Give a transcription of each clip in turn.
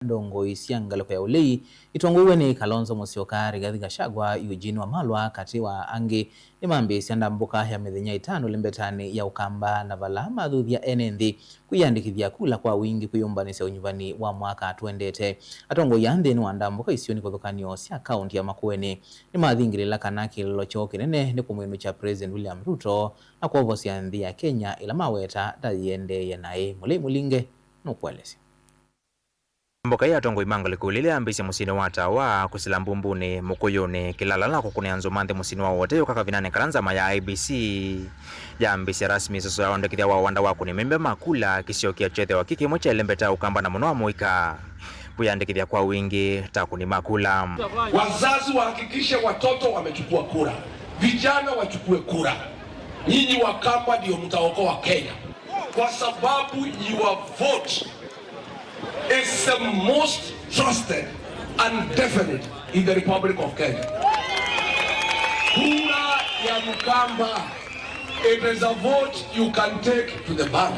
Ndongo isiangalo kwa ulei itonguwe ni Kalonzo Musyoka, Rigathi Gachagua, Eugene Wamalwa kati wa angi imambi sianda mbuka ya mithenya itano limbetani ya Ukamba na vala mathuthi ya NND kuyandikithia kula kwa wingi kuyumbanisya unyuvani wa mwaka tuendete. Atongo yandhi ni wanda mbuka isioni kuthukanio sia kaunti ya Makueni ni mathingirila kana kililo choo kinene ni kumwinu cha President William Ruto na kuovosia nthi ya Kenya ila maweta tayende yanae mulinge nukwelesi. Mboka ya tongo imanga likulile ambisi musini wata wa kusila mbumbuni mukuyuni kilala na kukune anzo manthe musini wa wote yukaka vinane karanza maya IBC ya ambisi rasmi soso ya ondekithia wa wanda waku ni membe makula kisio kia chethe wa kiki mocha ilembeta Ukamba na Munua Muika kuyandikithia kwa wingi takuni makula. Wazazi wahakikishe watoto wamechukua kura, vijana wachukue kura. Nyinyi Wakamba ndio mtaokoa Kenya kwa sababu your vote is the most trusted and definite in the Republic of Kenya. Kura ya Mkamba, it is a vote you can take to the bank.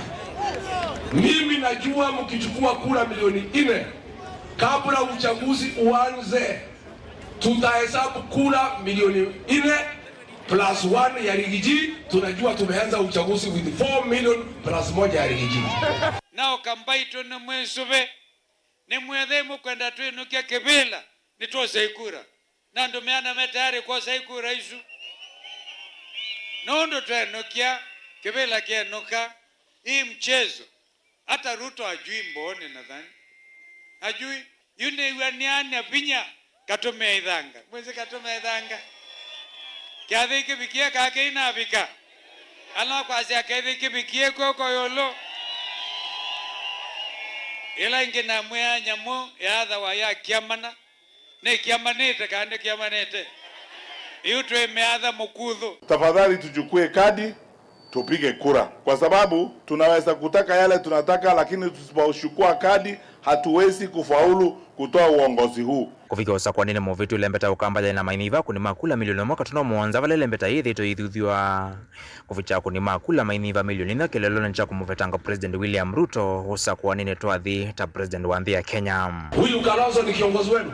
Mimi najua mkichukua kura milioni 4 kabla uchaguzi uanze, tutahesabu kura milioni 4 plus 1 ya Rigiji. Tunajua tumeanza uchaguzi with 4 million plus 1 ya Rigiji. Nao kambaito na mwesube ni mwedhemu kwenda tuinukia Kibila nitoa saikura na ndo meana metayari kwa saikura isu nondo tuenukia Kibila kienuka hii mchezo. Hata Ruto ajui mbone nadhani ajui yune yuaniani apinya katome idhanga mwezi katome idhanga kiathiki bikie kake inabika ala kwa sia kiathiki bikie koko yolo ila ingina mwea nyamu ya adha wa ya kiamana ne kiamanete kande kiamanete yutwe meadha mukudhu. Tafadhali tuchukue kadi tupige kura, kwa sababu tunaweza kutaka yale tunataka, lakini tusipochukua kadi hatuwezi kufaulu kutoa uongozi huu. Kufika usakwa nini movitu lembeta Ukamba ya na mainiva kuni makula milioni mwaka tunamuanza vale lembeta hithi to idhudhiwa kuficha kuni makula mainiva milioni na kilelona ncha kumuvetanga President William Ruto usakwa nini toadhi ta President wa nthi ya Kenya. Huyu Kalonzo ni kiongozi wenu?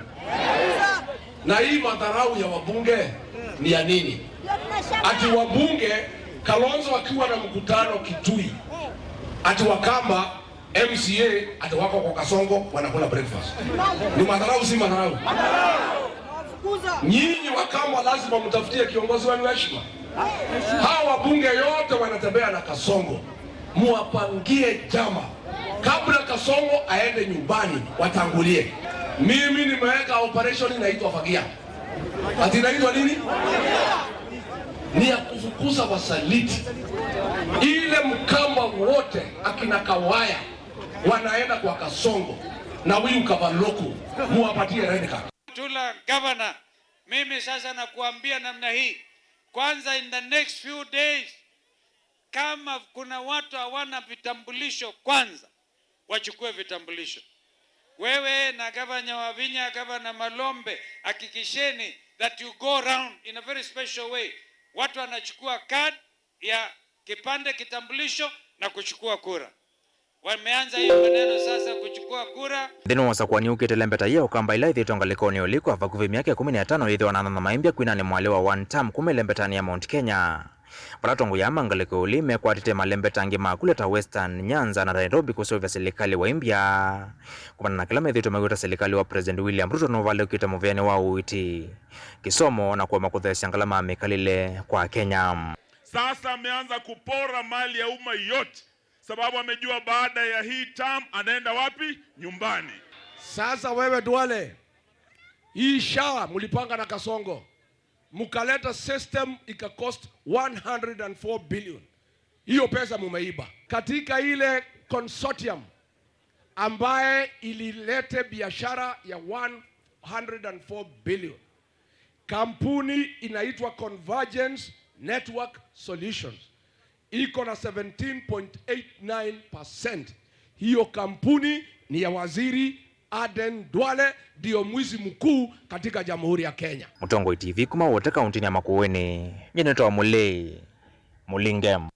Na hii madharau ya wabunge ni ya nini? Ati wabunge Kalonzo akiwa na mkutano Kitui ati Wakamba MCA ati wako kwa Kasongo wanakula breakfast. Ni madharau si madharau? Nyinyi Wakamba lazima mtafutie kiongozi wenu heshima. Hawa wabunge yote wanatembea na Kasongo. Muwapangie jama kabla Kasongo aende nyumbani watangulie. Mimi nimeweka operation inaitwa Fagia. Ati inaitwa nini? Ni ya kufukuza wasaliti. Ile Mkamba wote akina Kawaya wanaenda kwa Kasongo na huyu Kavaloko muwapatie red card. Tula governor, mimi sasa nakuambia namna hii. Kwanza in the next few days kama kuna watu hawana vitambulisho kwanza wachukue vitambulisho. Wewe na gavana wa Vinya, gavana Malombe, hakikisheni that you go around in a very special way. Watu wanachukua card ya kipande kitambulisho na kuchukua kura. Wameanza hiyo maneno sasa kuchukua kura. Deno wasakwa ni ukete lembeta ya Ukamba ila ithi tongaliko ni uliko hafakuvi miaka 15 ithi wanana na maimbia kuina ni mwalewa one term kume lembetani ya Mount Kenya. Palatongo ya mangaliko ulime kwa tete malembeta angi makuleta Western, Nyanza na Nairobi kusovya serikali wa Imbia. Kumana na kilama ithi tumegota serikali wa President William Ruto no vale ukita muvyani wa uiti kisomo na kwa makuthesi angalama mikalile kwa Kenya. Sasa ameanza kupora mali ya umma yote, sababu amejua baada ya hii term anaenda wapi? Nyumbani. Sasa wewe Duale, hii SHA mulipanga na Kasongo, mukaleta system ikakost 104 billion. Hiyo pesa mumeiba katika ile consortium ambaye ililete biashara ya 104 billion. Kampuni inaitwa Convergence Network Solutions iko na 17.89%. Hiyo kampuni ni ya Waziri Aden Duale, ndio mwizi mkuu katika Jamhuri ya Kenya. Mutongo TV kuma wote kaunti ya Makueni. Nyenetoa mulingem.